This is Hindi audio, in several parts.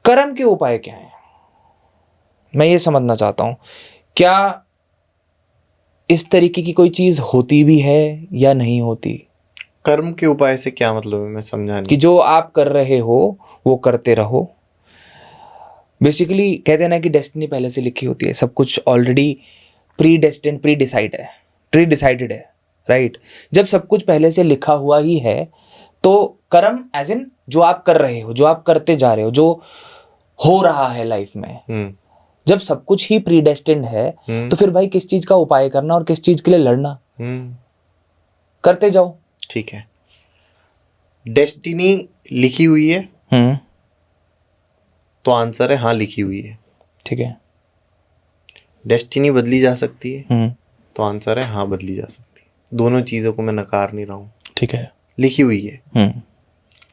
कर्म के उपाय क्या हैं, मैं ये समझना चाहता हूं। क्या इस तरीके की कोई चीज होती भी है या नहीं होती? कर्म के उपाय से क्या मतलब है, मैं समझा कि नहीं। जो आप कर रहे हो वो करते रहो। बेसिकली कहते हैं ना कि डेस्टिनी पहले से लिखी होती है, सब कुछ already pre destined, pre decided है, राइट। जब सब कुछ पहले से लिखा हुआ ही है तो कर्म एज इन जो आप कर रहे हो, जो आप करते जा रहे हो, जो हो रहा है लाइफ में, जब सब कुछ ही प्री डेस्टिन्ड है तो फिर भाई किस चीज का उपाय करना और किस चीज के लिए लड़ना? करते जाओ। ठीक है, डेस्टिनी लिखी हुई है तो आंसर है हाँ लिखी हुई है। ठीक है। डेस्टिनी बदली जा सकती है तो आंसर है हाँ बदली जा सकती है। दोनों चीजों को मैं नकार नहीं रहा हूँ। ठीक है। लिखी हुई है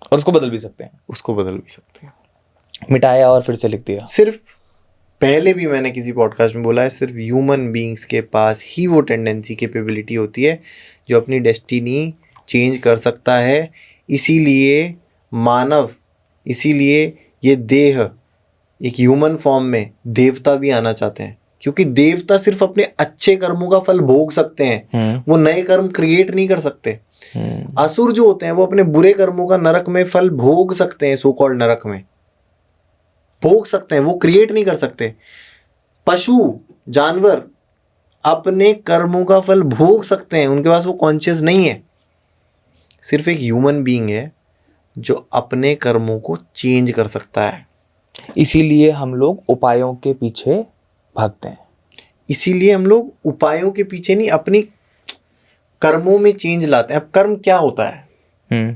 और उसको बदल भी सकते हैं, उसको बदल भी सकते हैं। मिटाया और फिर से लिख दिया। सिर्फ पहले भी मैंने किसी पॉडकास्ट में बोला है, सिर्फ ह्यूमन बीइंग्स के पास ही वो टेंडेंसी, कैपेबिलिटी होती है जो अपनी डेस्टिनी चेंज कर सकता है। इसीलिए मानव, इसीलिए ये देह एक ह्यूमन फॉर्म में देवता भी आना चाहते हैं, क्योंकि देवता सिर्फ अपने अच्छे कर्मों का फल भोग सकते हैं, वो नए कर्म क्रिएट नहीं कर सकते। असुर जो होते हैं वो अपने बुरे कर्मों का नरक में फल भोग सकते हैं, सो कॉल्ड नरक में भोग सकते हैं, वो क्रिएट नहीं कर सकते। पशु जानवर अपने कर्मों का फल भोग सकते हैं, उनके पास वो कॉन्शियस नहीं है। सिर्फ एक ह्यूमन बीइंग है जो अपने कर्मों को चेंज कर सकता है। इसीलिए हम लोग उपायों के पीछे भागते हैं। इसीलिए हम लोग उपायों के पीछे नहीं, अपनी कर्मों में चेंज लाते हैं। अब कर्म क्या होता है?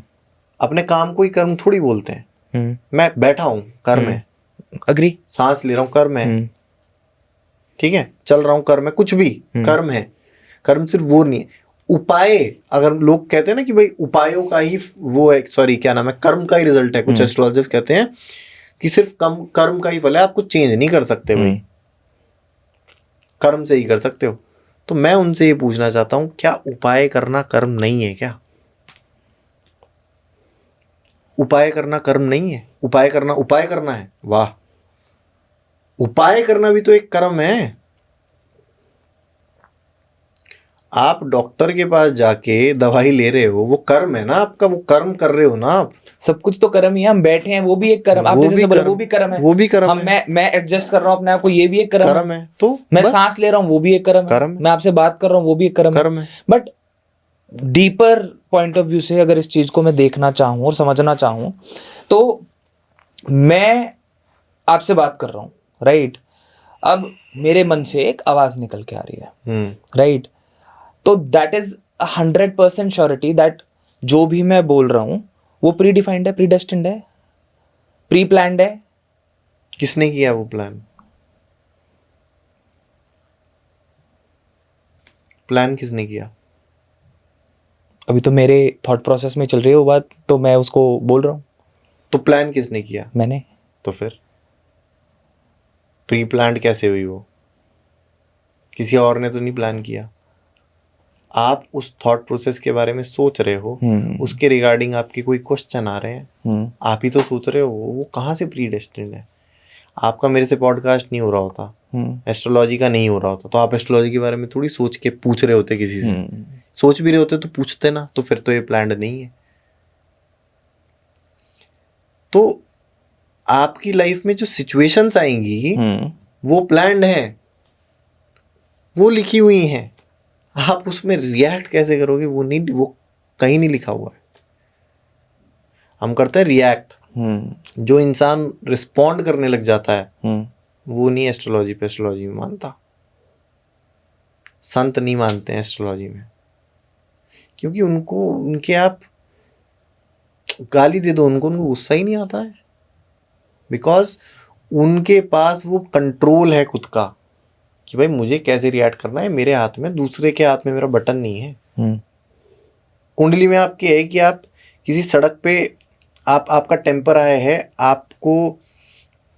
अपने काम को ही कर्म थोड़ी बोलते हैं। मैं बैठा हूं, कर्म है। अग्री। सांस ले रहा हूं, कर्म है। ठीक है, चल रहा हूं, कर्म है। कुछ भी कर्म है। कर्म सिर्फ वो नहीं है। उपाय, अगर लोग कहते हैं ना कि भाई उपायों का ही वो है, सॉरी क्या नाम है, कर्म का ही रिजल्ट है, कुछ एस्ट्रोलॉजर्स कहते हैं कि सिर्फ कर्म का ही फल है, आप कुछ चेंज नहीं कर सकते भाई, कर्म से ही कर सकते हो। तो मैं उनसे ये पूछना चाहता हूं, क्या उपाय करना कर्म नहीं है क्या? उपाय करना कर्म नहीं है? उपाय करना है, वाह। उपाय करना भी तो एक कर्म है। आप डॉक्टर के पास जाके दवाई ले रहे हो, वो कर्म है ना आपका, वो कर्म कर रहे हो ना आप। सब कुछ तो कर्म ही है। हम बैठे हैं वो भी एक कर्म, आप जैसे बोले वो भी कर्म है। वो भी कर्म हम है। मैं एडजस्ट कर रहा हूं अपने आप को, ये भी एक कर्म है। तो मैं सांस ले रहा हूँ वो भी एक कर्म है। मैं आपसे बात कर रहा हूँ वो भी एक कर्म है। But deeper point of view से अगर इस चीज को मैं देखना चाहूं और समझना चाहूं तो मैं आपसे बात कर रहा हूं, राइट। अब मेरे मन से एक आवाज निकल के आ रही है, राइट। तो दैट इज 100% श्योरिटी दैट जो भी मैं बोल रहा हूं वो प्री डिफाइंड है, प्री डेस्टिन्ड है, प्री प्लान्ड है। किसने किया वो प्लान? प्लान किसने किया? अभी तो मेरे थॉट प्रोसेस में चल रही है वो बात, तो मैं उसको बोल रहा हूं। तो प्लान किसने किया? मैंने। तो फिर प्री प्लान्ड कैसे हुई वो? किसी और ने तो नहीं प्लान किया। आप उस थॉट प्रोसेस के बारे में सोच रहे हो, उसके रिगार्डिंग आपके कोई क्वेश्चन आ रहे हैं, आप ही तो सोच रहे हो। वो कहाँ से प्री डेस्टिन्ड है? आपका मेरे से पॉडकास्ट नहीं हो रहा होता, एस्ट्रोलॉजी का नहीं हो रहा होता, तो आप एस्ट्रोलॉजी के बारे में थोड़ी सोच के पूछ रहे होते किसी से। सोच भी रहे होते तो पूछते ना, तो फिर तो ये प्लान्ड नहीं है। तो आपकी लाइफ में जो सिचुएशंस आएंगी वो प्लान्ड है, वो लिखी हुई हैं। आप उसमें रिएक्ट कैसे करोगे वो नहीं, वो कहीं नहीं लिखा हुआ है। हम करते हैं रिएक्ट। जो इंसान रिस्पॉन्ड करने लग जाता है वो नहीं एस्ट्रोलॉजी पे, एस्ट्रोलॉजी में मानता। संत नहीं मानते हैं एस्ट्रोलॉजी में, क्योंकि उनको, उनके आप गाली दे दो उनको गुस्सा ही नहीं आता है। बिकॉज उनके पास वो कंट्रोल है खुद का कि भाई मुझे कैसे रिएक्ट करना है, मेरे हाथ में, दूसरे के हाथ में मेरा बटन नहीं है। कुंडली में आपकी है कि आप किसी सड़क पे, आपका टेम्पर आया है, आपको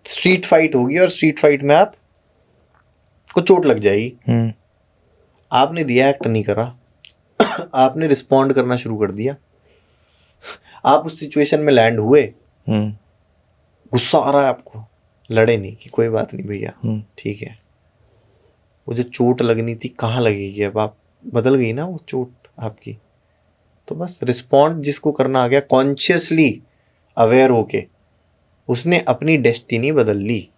स्ट्रीट फाइट होगी और स्ट्रीट फाइट में आप को चोट लग जाएगी। आपने रिएक्ट नहीं करा, आपने रिस्पॉन्ड करना शुरू कर दिया। आप उस सिचुएशन में लैंड हुए, गुस्सा आ रहा है आपको, लड़े नहीं कि कोई बात नहीं भैया, हम्म। ठीक है, वो जो चोट लगनी थी कहाँ लगेगी, अब आप बदल गई ना वो चोट आपकी, तो बस रिस्पॉन्ड जिसको करना आ गया कॉन्शियसली अवेयर होके उसने अपनी डेस्टिनी बदल ली।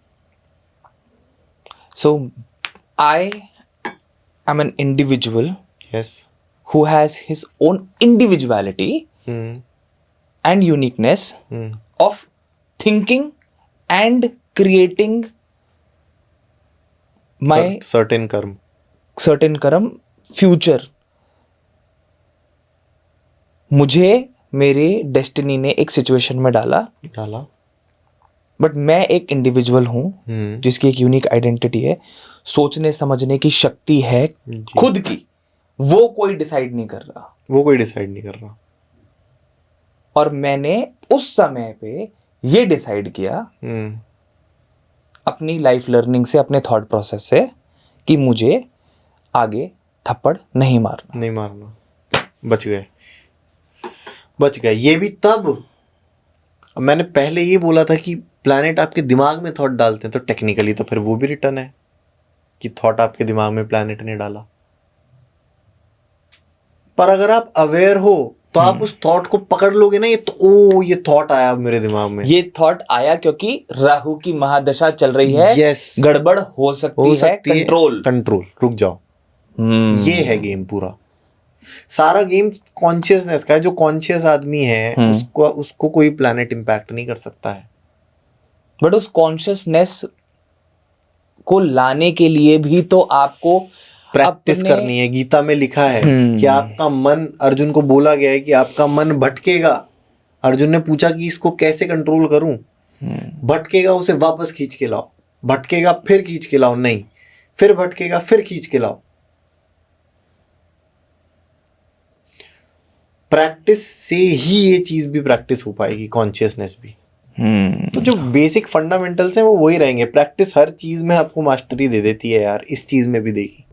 So I am an individual yes. who has his own individuality and uniqueness of thinking and creating my certain कर्म। certain कर्म future. मुझे मेरे डेस्टिनी ने एक सिचुएशन में डाला, बट मैं एक इंडिविजुअल हूँ जिसकी एक यूनिक आइडेंटिटी है, सोचने समझने की शक्ति है खुद की, वो कोई डिसाइड नहीं कर रहा। वो कोई डिसाइड नहीं कर रहा। और मैंने उस समय पे ये डिसाइड किया अपनी लाइफ लर्निंग से, अपने थॉट प्रोसेस से, कि मुझे आगे थप्पड़ नहीं मारना। नहीं मारना। बच गए, बच गए। ये भी तब, मैंने पहले ये बोला था कि प्लैनेट आपके दिमाग में थॉट डालते हैं, तो टेक्निकली तो फिर वो भी रिटर्न है कि थॉट आपके दिमाग में प्लैनेट ने डाला। पर अगर आप अवेयर हो तो आप उस थॉट को पकड़ लोगे ना, ये तो ओ ये थॉट आया मेरे दिमाग में, ये थॉट आया क्योंकि राहु की महादशा चल रही है। Yes. गड़बड़ हो सकती है, कंट्रोल। कंट्रोल, रुक जाओ। ये है गेम पूरा। सारा गेम कॉन्शियसनेस का है। जो कॉन्शियस आदमी है उसको कोई प्लैनेट इंपैक्ट नहीं कर सकता है। बट उस कॉन्शियसनेस को लाने के लिए भी तो आपको प्रैक्टिस करनी है। गीता में लिखा है कि आपका मन, अर्जुन को बोला गया है कि आपका मन भटकेगा। अर्जुन ने पूछा कि इसको कैसे कंट्रोल करूं? भटकेगा, उसे वापस खींच के लाओ। भटकेगा, फिर खींच के लाओ, नहीं, फिर भटकेगा, फिर खींच के लाओ। प्रैक्टिस से ही ये चीज भी प्रैक्टिस हो पाएगी, कॉन्शियसनेस भी। तो जो बेसिक फंडामेंटल्स हैं वो वही रहेंगे। प्रैक्टिस हर चीज में आपको मास्टरी दे देती है यार, इस चीज में भी देगी।